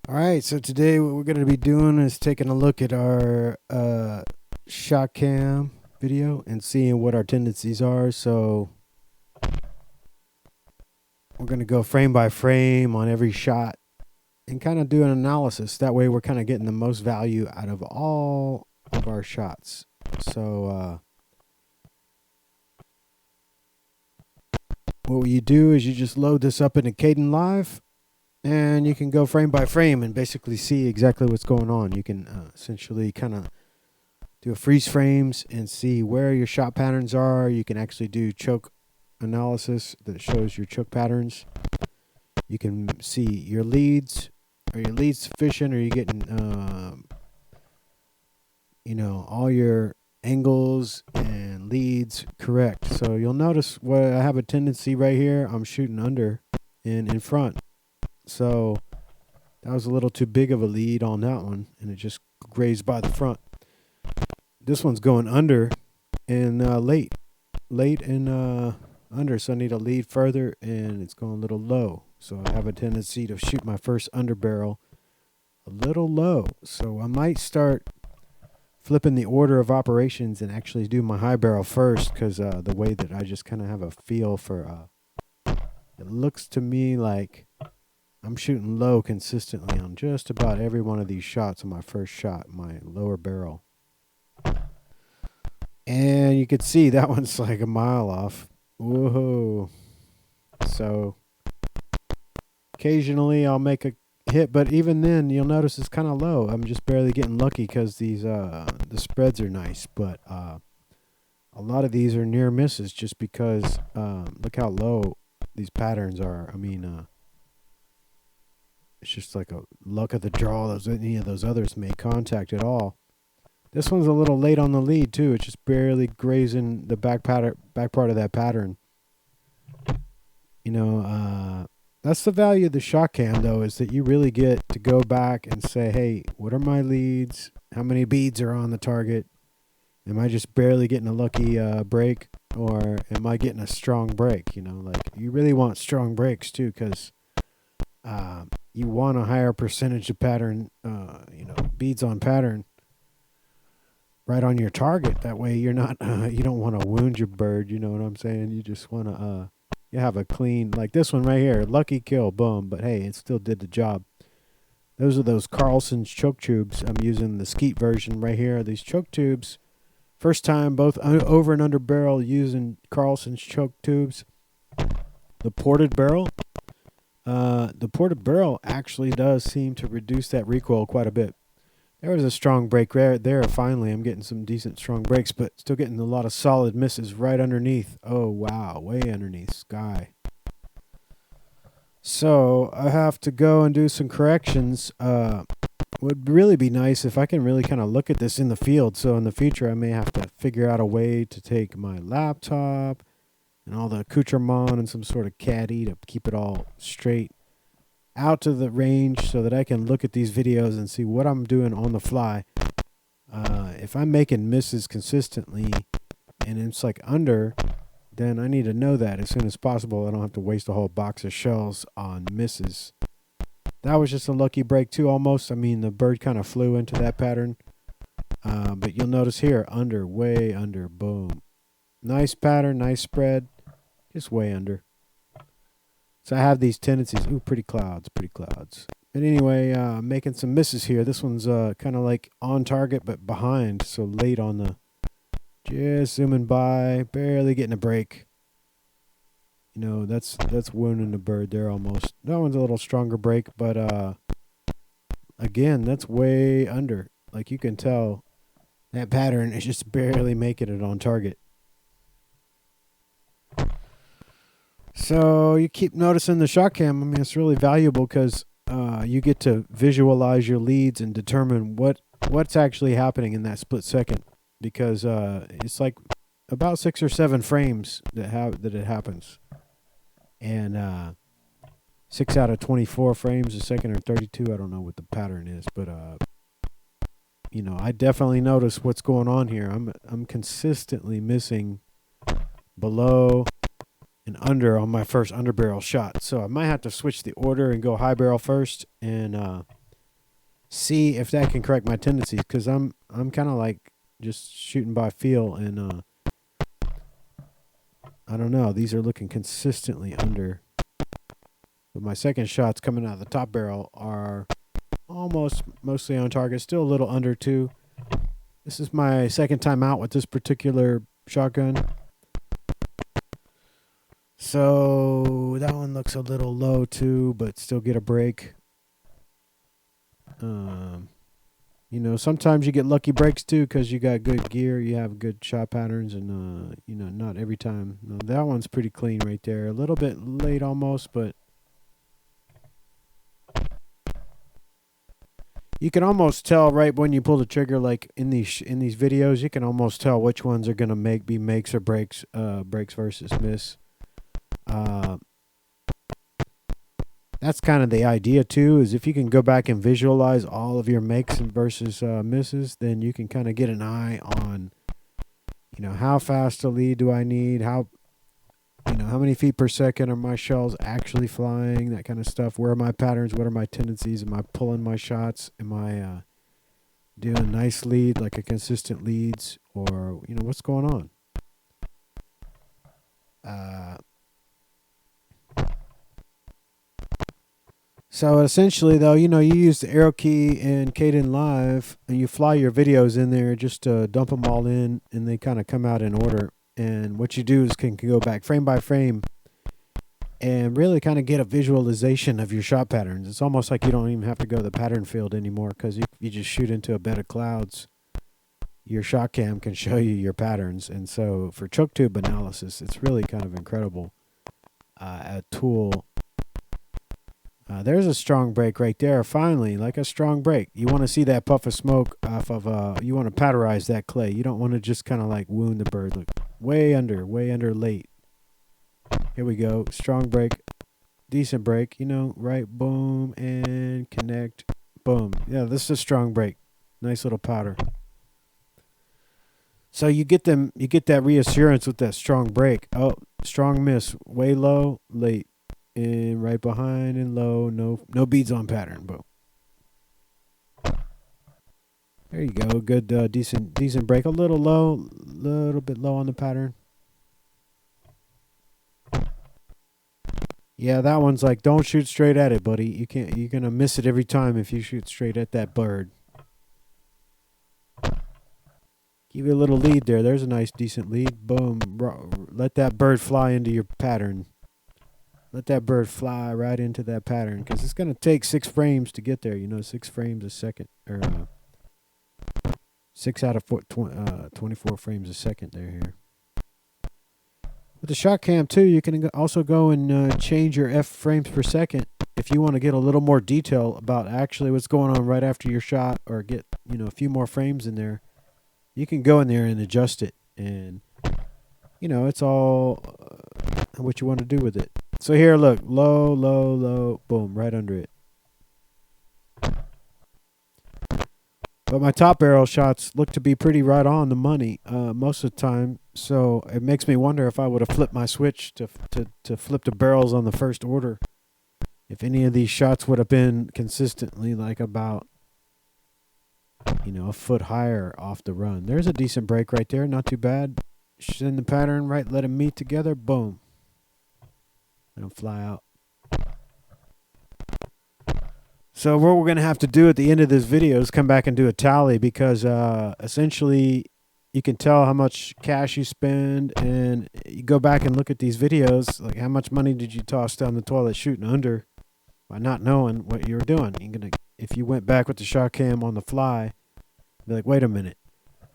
All right, so today what we're going to be doing is taking a look at our ShotKam video and seeing what our tendencies are. So we're going to go frame by frame on every shot and kind of do an analysis. That way we're kind of getting the most value out of all of our shots. So what you do is you just load this up into Kdenlive. And you can go frame by frame and basically see exactly what's going on. You can essentially kind of do a freeze frames and see where your shot patterns are. You can actually do choke analysis that shows your choke patterns. You can see your leads. Are your leads sufficient? Are you getting, all your angles and leads correct? So you'll notice what I have a tendency right here. I'm shooting under and in front. So that was a little too big of a lead on that one, and it just grazed by the front. This one's going under and late and under, so I need a lead further, and it's going a little low. So I have a tendency to shoot my first under barrel a little low. So I might start flipping the order of operations and actually do my high barrel first, because the way that I just kind of have a feel for it looks to me like I'm shooting low consistently on just about every one of these shots on my first shot, my lower barrel. And you can see that one's like a mile off. Whoa. So occasionally I'll make a hit, but even then you'll notice it's kind of low. I'm just barely getting lucky because these the spreads are nice, but a lot of these are near misses just because look how low these patterns are. I mean, it's just like a luck of the draw. Any of those others made contact at all. This one's a little late on the lead too. It's just barely grazing the back part of that pattern. That's the value of the ShotKam though, is that you really get to go back and say, hey, what are my leads? How many beads are on the target? Am I just barely getting a lucky break, or am I getting a strong break? You really want strong breaks too, because you want a higher percentage of pattern, beads on pattern right on your target. That way you're not, you don't want to wound your bird. You know what I'm saying? You just want to, you have a clean, like this one right here, lucky kill, boom. But hey, it still did the job. Those are those Carlson's choke tubes. I'm using the Skeet version right here. These choke tubes, first time both over and under barrel using Carlson's choke tubes. The ported barrel. The ported barrel actually does seem to reduce that recoil quite a bit. There was a strong break there. Finally, I'm getting some decent strong breaks, but still getting a lot of solid misses right underneath. Oh, wow. Way underneath sky. So I have to go and do some corrections. Would really be nice if I can really kind of look at this in the field. So in the future, I may have to figure out a way to take my laptop and all the accoutrement and some sort of caddy to keep it all straight out to the range so that I can look at these videos and see what I'm doing on the fly. If I'm making misses consistently and it's like under, then I need to know that as soon as possible. I don't have to waste a whole box of shells on misses. That was just a lucky break too, almost. I mean, the bird kind of flew into that pattern. But you'll notice here, under, way under, boom. Nice pattern, nice spread. Just way under. So I have these tendencies. Ooh, pretty clouds. But anyway, making some misses here. This one's kind of like on target, but behind. So late on the, just zooming by, barely getting a break. That's wounding the bird there almost. That one's a little stronger break, but again, that's way under. Like you can tell, that pattern is just barely making it on target. So you keep noticing the ShotKam. I mean, it's really valuable because you get to visualize your leads and determine what's actually happening in that split second. Because it's like about 6 or 7 frames that it happens, and 6 out of 24 frames a second or 32. I don't know what the pattern is, but I definitely notice what's going on here. I'm consistently missing below and under on my first underbarrel shot. So I might have to switch the order and go high barrel first and see if that can correct my tendencies, because I'm kind of like just shooting by feel, and I don't know. These are looking consistently under. But my second shots coming out of the top barrel are almost mostly on target, still a little under too. This is my second time out with this particular shotgun. So that one looks a little low too, but still get a break. You know, sometimes you get lucky breaks too because you got good gear, you have good shot patterns, and you know, not every time. No, that one's pretty clean right there. A little bit late almost, but you can almost tell right when you pull the trigger. Like in these videos, you can almost tell which ones are gonna be makes or breaks, breaks versus miss. That's kind of the idea too, is if you can go back and visualize all of your makes and versus misses, then you can kind of get an eye on, you know, how fast a lead do I need, how, you know, how many feet per second are my shells actually flying, that kind of stuff. Where are my patterns? What are my tendencies? Am I pulling my shots? Am I doing a nice lead, like a consistent leads, or, you know, what's going on? So essentially, though, you know, you use the arrow key in Kdenlive, and you fly your videos in there, just to dump them all in, and they kind of come out in order. And what you do is can go back frame by frame and really kind of get a visualization of your shot patterns. It's almost like you don't even have to go to the pattern field anymore, because you just shoot into a bed of clouds. Your ShotKam can show you your patterns. And so for choke tube analysis, it's really kind of incredible a tool. There's a strong break right there. Finally, like a strong break. You want to see that puff of smoke off of, you want to powderize that clay. You don't want to just kind of like wound the bird. Look, way under late. Here we go. Strong break. Decent break, you know, right? Boom, and connect. Boom. Yeah, this is a strong break. Nice little powder. So you get that reassurance with that strong break. Oh, strong miss. Way low, late. And right behind and low, no beads on pattern. Boom. There you go. Good, decent break. A little low, little bit low on the pattern. Yeah, that one's like, don't shoot straight at it, buddy. You're gonna miss it every time if you shoot straight at that bird. Give you a little lead there. There's a nice, decent lead. Boom. Let that bird fly into your pattern. Let that bird fly right into that pattern, because it's going to take 6 frames to get there. You know, 6 frames a second, or 6 out of 24 frames a second there here. With the ShotKam too, you can also go and change your F frames per second if you want to get a little more detail about actually what's going on right after your shot, or get, you know, a few more frames in there. You can go in there and adjust it, and, you know, it's all what you want to do with it. So here, look, low, low, low, boom, right under it. But my top barrel shots look to be pretty right on the money most of the time. So it makes me wonder if I would have flipped my switch to flip the barrels on the first order, if any of these shots would have been consistently like about, you know, a foot higher off the run. There's a decent break right there, not too bad. Send the pattern right, let them meet together, boom. And fly out. So what we're going to have to do at the end of this video is come back and do a tally, because essentially you can tell how much cash you spend, and you go back and look at these videos, like how much money did you toss down the toilet shooting under by not knowing what you were doing. If you went back with the ShotKam on the fly, be like, wait a minute,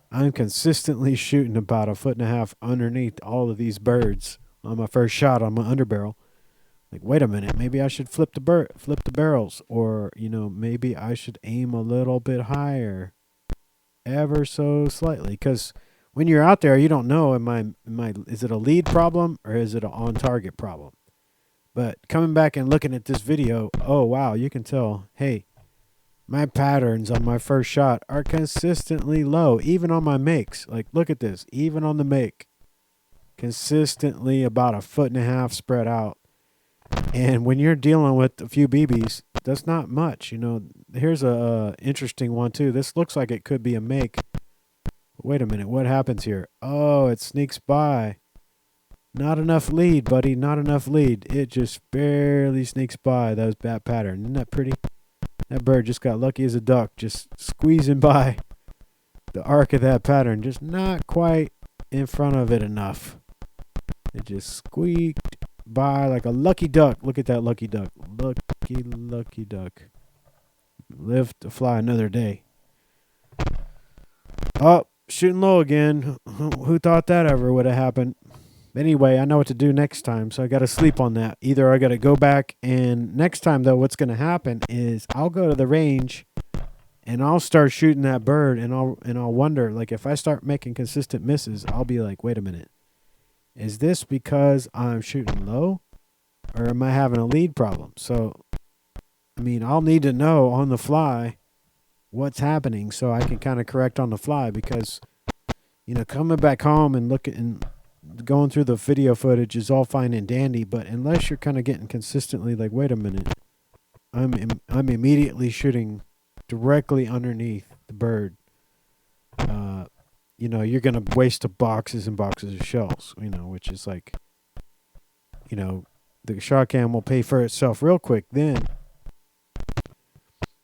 I'm consistently shooting about 1.5 feet underneath all of these birds on my first shot on my underbarrel. Like, wait a minute, maybe I should flip the barrels, or, you know, maybe I should aim a little bit higher, ever so slightly, because when you're out there, you don't know, is it a lead problem or is it an on target problem? But coming back and looking at this video, oh wow, you can tell, hey, my patterns on my first shot are consistently low, even on my makes. Like, look at this, even on the make, consistently about 1.5 feet spread out. And when you're dealing with a few BBs, that's not much. You know, here's a interesting one too. This looks like it could be a make. Wait a minute, what happens here? Oh, it sneaks by. Not enough lead, buddy. Not enough lead. It just barely sneaks by. That was bad pattern. Isn't that pretty? That bird just got lucky as a duck, just squeezing by the arc of that pattern. Just not quite in front of it enough. It just squeaked by like a lucky duck. Look at that lucky duck. Lucky duck. Live to fly another day. Oh, shooting low again. Who thought that ever would have happened? Anyway, I know what to do next time, so I got to sleep on that. Either I got to go back, and next time, though, what's going to happen is I'll go to the range, and I'll start shooting that bird, and I'll wonder, like, if I start making consistent misses, I'll be like, wait a minute. Is this because I'm shooting low, or am I having a lead problem? So, I mean, I'll need to know on the fly what's happening so I can kind of correct on the fly, because, you know, coming back home and looking and going through the video footage is all fine and dandy, but unless you're kind of getting consistently like, wait a minute, I'm immediately shooting directly underneath the bird, you know, you're gonna waste boxes and boxes of shells, you know, which is like, you know, the ShotKam will pay for itself real quick then.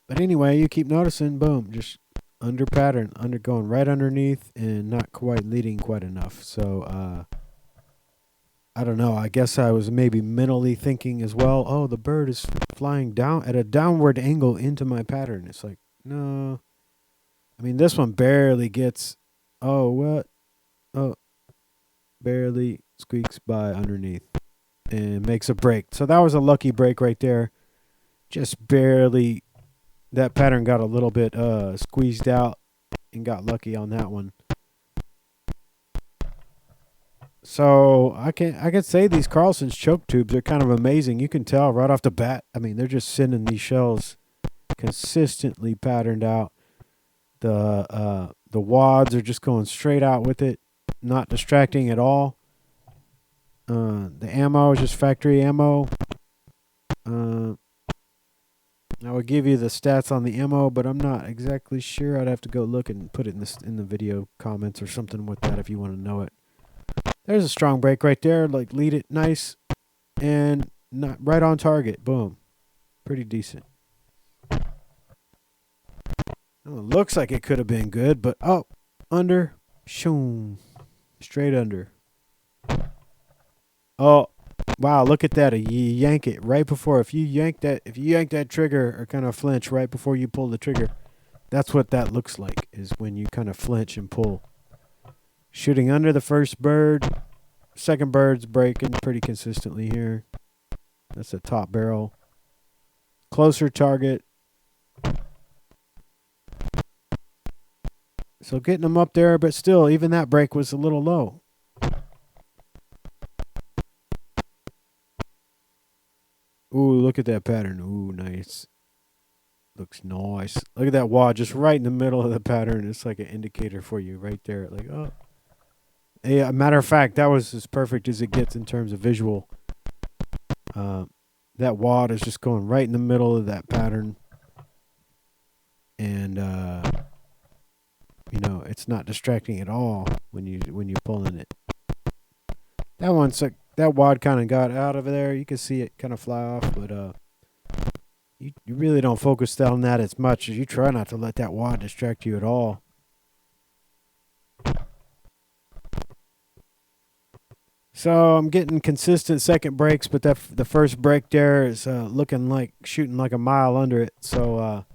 But anyway, you keep noticing, boom, just under pattern, going right underneath and not quite leading quite enough. So I don't know. I guess I was maybe mentally thinking as well, oh, the bird is flying down at a downward angle into my pattern. It's like, no. I mean, this one barely gets, oh, what? Oh, barely squeaks by underneath and makes a break. So that was a lucky break right there. Just barely. That pattern got a little bit squeezed out and got lucky on that one. So I could say these Carlson's choke tubes are kind of amazing. You can tell right off the bat. I mean, they're just sending these shells consistently patterned out. The wads are just going straight out with it, not distracting at all. The ammo is just factory ammo. I would give you the stats on the ammo, but I'm not exactly sure. I'd have to go look and put it in the video comments or something with that if you want to know it. There's a strong break right there. Like, lead it nice and not right on target. Boom. Pretty decent. Well, it looks like it could have been good, but oh, under. Shoom. Straight under. Oh, wow, look at that. You yank it right before. If you yank that trigger or kind of flinch right before you pull the trigger, that's what that looks like, is when you kind of flinch and pull. Shooting under the first bird. Second bird's breaking pretty consistently here. That's a top barrel. Closer target. So getting them up there, but still, even that break was a little low. Ooh, look at that pattern. Ooh, nice. Looks nice. Look at that wad just right in the middle of the pattern. It's like an indicator for you right there. Like, oh. Yeah, matter of fact, that was as perfect as it gets in terms of visual. That wad is just going right in the middle of that pattern. And, you know, it's not distracting at all when you're pulling it. That one's like, that wad kind of got out of there. You can see it kind of fly off, but you really don't focus on that as much as you try not to let that wad distract you at all. So I'm getting consistent second breaks, but the first break there is looking like shooting like a mile under it. So,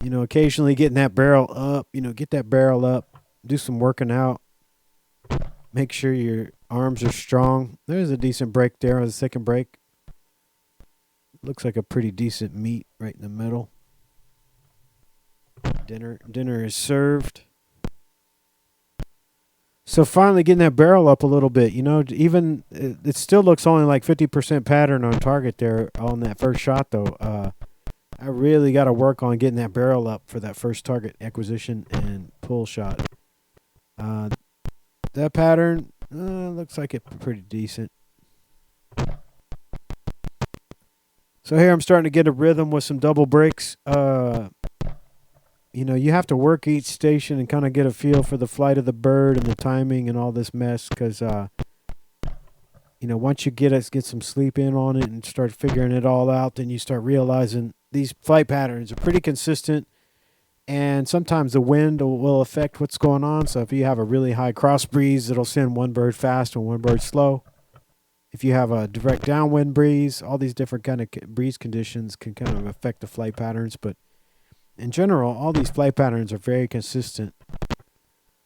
you know, occasionally getting that barrel up, you know, get that barrel up, do some working out. Make sure your arms are strong. There's a decent break there on the second break. Looks like a pretty decent meat right in the middle. Dinner is served. So finally getting that barrel up a little bit, you know, even it still looks only like 50% pattern on target there on that first shot though. I really got to work on getting that barrel up for that first target acquisition and pull shot. That pattern looks like it's pretty decent. So here I'm starting to get a rhythm with some double breaks. You know, you have to work each station and kind of get a feel for the flight of the bird and the timing and all this mess because, you know, once you get some sleep in on it and start figuring it all out, then you start realizing these flight patterns are pretty consistent. And sometimes the wind will affect what's going on. So if you have a really high cross breeze, it'll send one bird fast and one bird slow. If you have a direct downwind breeze, all these different kind of breeze conditions can kind of affect the flight patterns. But in general, all these flight patterns are very consistent.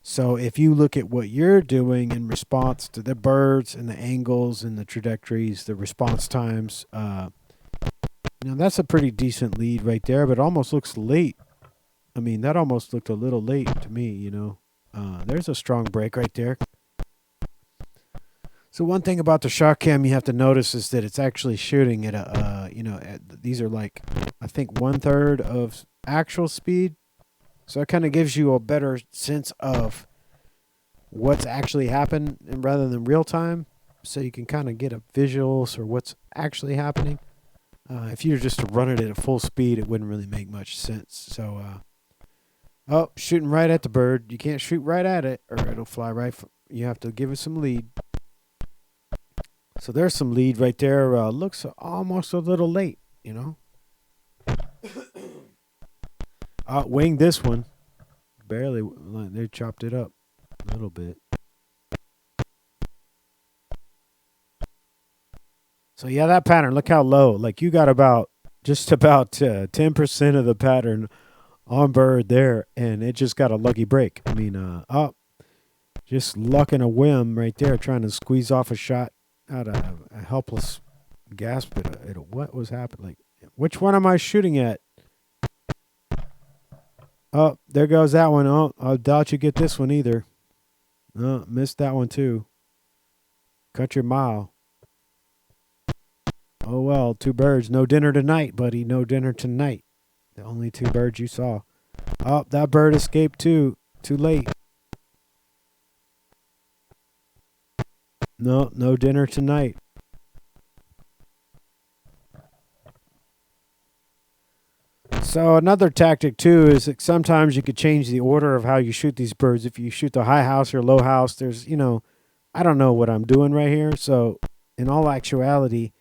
So if you look at what you're doing in response to the birds and the angles and the trajectories, the response times, you know, that's a pretty decent lead right there, but it almost looks late. I mean, that almost looked a little late to me, you know. There's a strong break right there. So one thing about the ShotKam you have to notice is that it's actually shooting at a, you know, these are like, I think 1/3 of actual speed. So it kind of gives you a better sense of what's actually happened rather than real time. So you can kind of get a visuals for what's actually happening. If you were just to run it at a full speed, it wouldn't really make much sense. So, oh, shooting right at the bird. You can't shoot right at it or it'll fly right. You have to give it some lead. So there's some lead right there. Looks almost a little late, you know. Winged this one. Barely. They chopped it up a little bit. So yeah, that pattern, look how low. Like you got just about 10% of the pattern on bird there, and it just got a lucky break. I mean, just luck and a whim right there, trying to squeeze off a shot out of a helpless gasp at what was happening. Like, which one am I shooting at? Oh, there goes that one. Oh, I doubt you get this one either. Oh, missed that one too. Cut your mile. Oh well, 2 birds. No dinner tonight, buddy. No dinner tonight. The only 2 birds you saw. Oh, that bird escaped too. Too late. No dinner tonight. So another tactic too is that sometimes you could change the order of how you shoot these birds. If you shoot the high house or low house, there's, you know, I don't know what I'm doing right here. So in all actuality,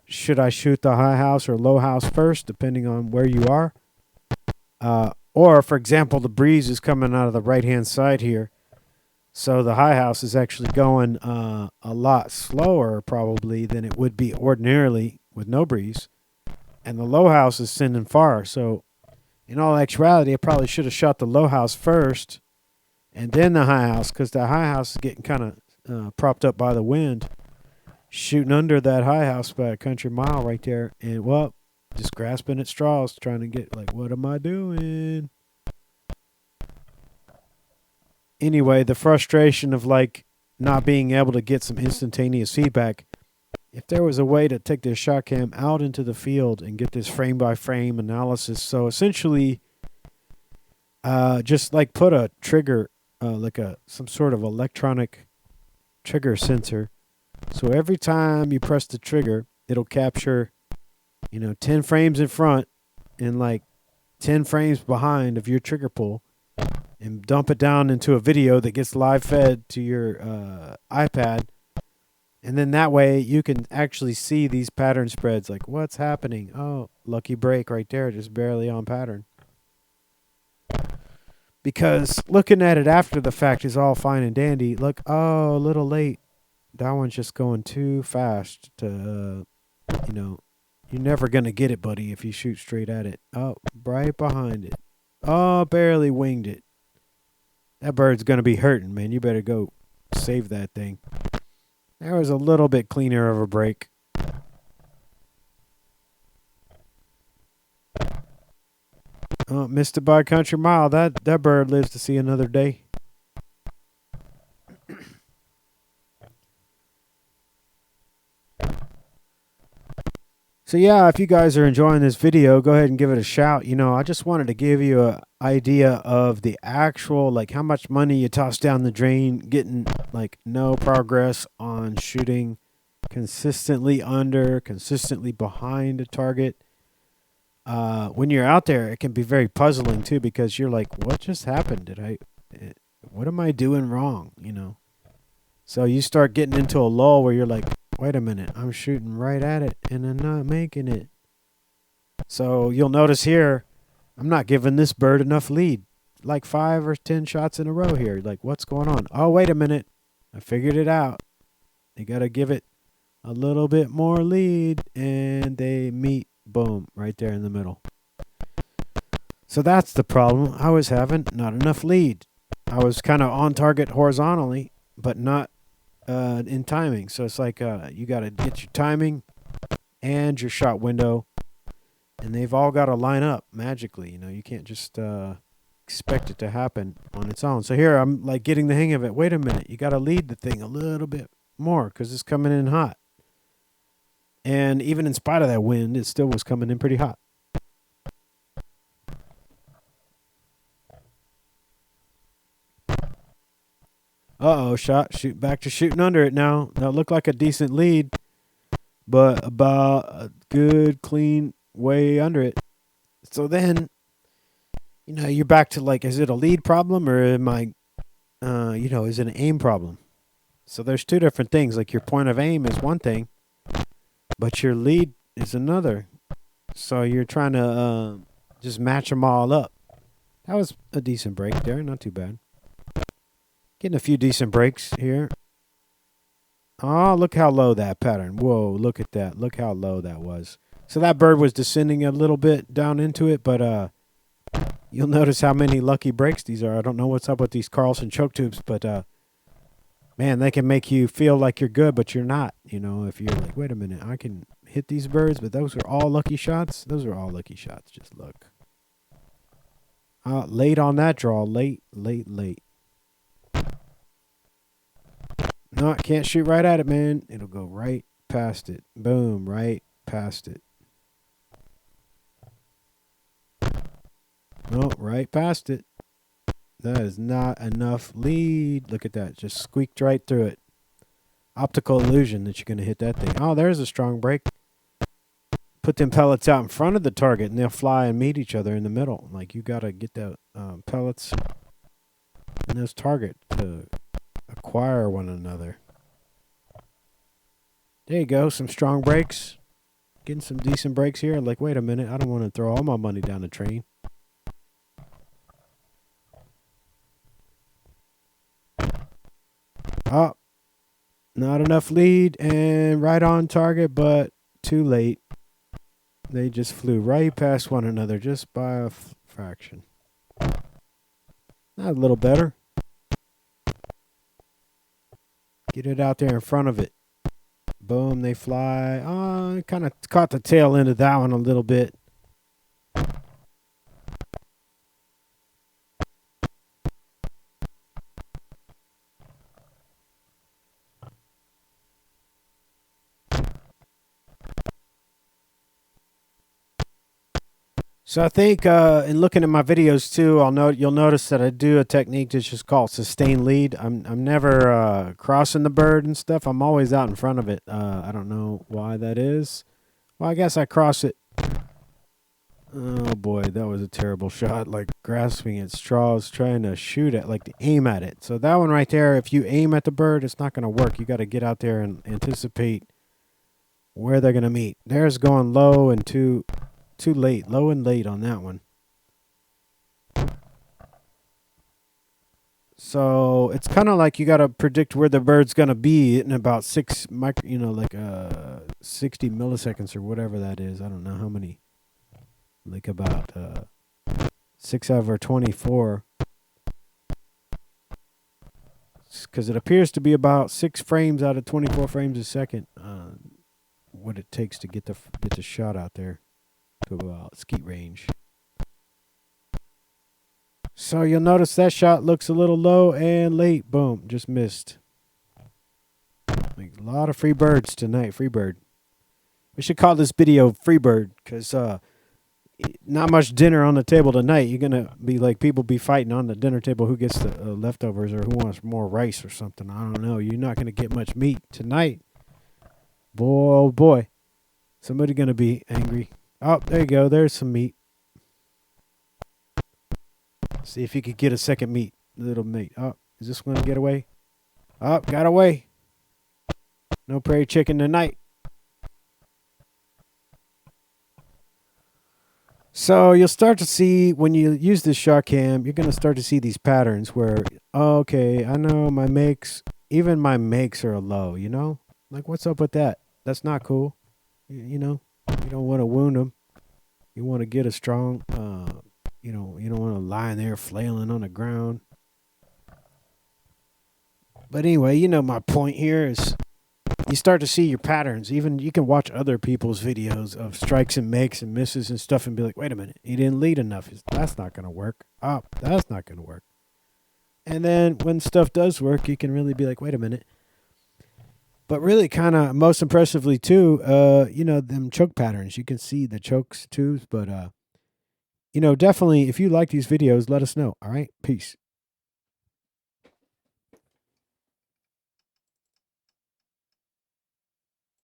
should I shoot the high house or low house first, depending on where you are? Or, for example, the breeze is coming out of the right-hand side here. So the high house is actually going a lot slower probably than it would be ordinarily with no breeze. And the low house is sending far. So in all actuality, I probably should have shot the low house first and then the high house, because the high house is getting kind of propped up by the wind. Shooting under that high house by a country mile right there. And, well, just grasping at straws, trying to get, like, what am I doing? Anyway, the frustration of, like, not being able to get some instantaneous feedback. If there was a way to take this ShotKam out into the field and get this frame-by-frame analysis, so essentially just, like, put a trigger, like some sort of electronic trigger sensor. So every time you press the trigger, it'll capture, 10 frames in front and like 10 frames behind of your trigger pull and dump it down into a video that gets live fed to your iPad. And then that way you can actually see these pattern spreads, like what's happening. Oh, lucky break right there, just barely on pattern. Because looking at it after the fact is all fine and dandy. Look, oh, a little late. That one's just going too fast to, you're never going to get it, buddy, if you shoot straight at it. Oh, right behind it. Oh, barely winged it. That bird's going to be hurting, man. You better go save that thing. That was a little bit cleaner of a break. Oh, missed it by a country mile. That bird lives to see another day. So yeah, if you guys are enjoying this video, go ahead and give it a shout. I just wanted to give you an idea of the actual, like, how much money you toss down the drain, getting, like, no progress on shooting consistently under, consistently behind a target. When you're out there, it can be very puzzling too, because you're like, what just happened? What am I doing wrong? You know? So you start getting into a lull where you're like, wait a minute, I'm shooting right at it and I'm not making it. So you'll notice here, I'm not giving this bird enough lead. Like 5 or 10 shots in a row here. Like, what's going on? Oh, wait a minute. I figured it out. You got to give it a little bit more lead, and they meet, boom, right there in the middle. So that's the problem I was having, not enough lead. I was kind of on target horizontally, but not in timing. So it's like you got to get your timing and your shot window, and they've all got to line up magically. You know, you can't just expect it to happen on its own. So here I'm like getting the hang of it. Wait a minute, you got to lead the thing a little bit more because it's coming in hot. And even in spite of that wind, it still was coming in pretty hot. Shoot back to shooting under it now. That looked like a decent lead, but about a good clean way under it. So then, you know, you're back to like, is it a lead problem or am I, is it an aim problem? So there's two different things. Like your point of aim is one thing, but your lead is another. So you're trying to just match them all up. That was a decent break there. Not too bad. Getting a few decent breaks here. Oh, look how low that pattern. Whoa, look at that. Look how low that was. So that bird was descending a little bit down into it, but you'll notice how many lucky breaks these are. I don't know what's up with these Carlson choke tubes, but man, they can make you feel like you're good, but you're not. You know, if you're like, wait a minute, I can hit these birds, but those are all lucky shots. Those are all lucky shots. Just look. Late on that draw. Late. No, I can't shoot right at it, man. It'll go right past it. Boom, right past it. No, right past it. That is not enough lead. Look at that. Just squeaked right through it. Optical illusion that you're going to hit that thing. Oh, there's a strong break. Put them pellets out in front of the target, and they'll fly and meet each other in the middle. Like, you got to get the pellets in this target to acquire one another. There you go. Some strong breaks. Getting some decent breaks here. Like, wait a minute. I don't want to throw all my money down the drain. Oh, not enough lead and right on target, but too late. They just flew right past one another just by a fraction. Not a little better. Get it out there in front of it. Boom, they fly. Oh, kind of caught the tail end of that one a little bit. So I think in looking at my videos too, you'll notice that I do a technique that's just called sustained lead. I'm never crossing the bird and stuff. I'm always out in front of it. I don't know why that is. Well, I guess I cross it. Oh boy, that was a terrible shot. Like grasping at straws, trying to shoot at, like to aim at it. So that one right there, if you aim at the bird, it's not going to work. You got to get out there and anticipate where they're going to meet. There's going low and too late, low and late on that one. So it's kind of like you got to predict where the bird's going to be in about 60 milliseconds or whatever that is. I don't know how many, like about 6 over 24. Because it appears to be about 6 frames out of 24 frames a second. What it takes to get the shot out there to about skeet range. So you'll notice that shot looks a little low and late. Boom, just missed. Like a lot of free birds tonight. Free bird. We should call this video Free Bird because not much dinner on the table tonight. You're gonna be like people be fighting on the dinner table who gets the leftovers or who wants more rice or something. I don't know. You're not gonna get much meat tonight. Boy, oh boy. Somebody going to be angry. Oh, there you go. There's some meat. See if you could get a second meat. Little meat. Oh, is this one going to get away? Oh, got away. No prairie chicken tonight. So you'll start to see when you use this ShotKam, you're going to start to see these patterns where, oh, okay, I know my makes, even my makes are low, you know? Like, what's up with that? That's not cool. You know, you don't want to wound them. You want to get a strong, you don't want to lie in there flailing on the ground. But anyway, you know, my point here is you start to see your patterns. Even you can watch other people's videos of strikes and makes and misses and stuff and be like, wait a minute, he didn't lead enough. That's not going to work. Oh, that's not going to work. And then when stuff does work, you can really be like, wait a minute. But really kind of most impressively too, you know, them choke patterns. You can see the chokes too. But, you know, definitely if you like these videos, let us know. All right. Peace.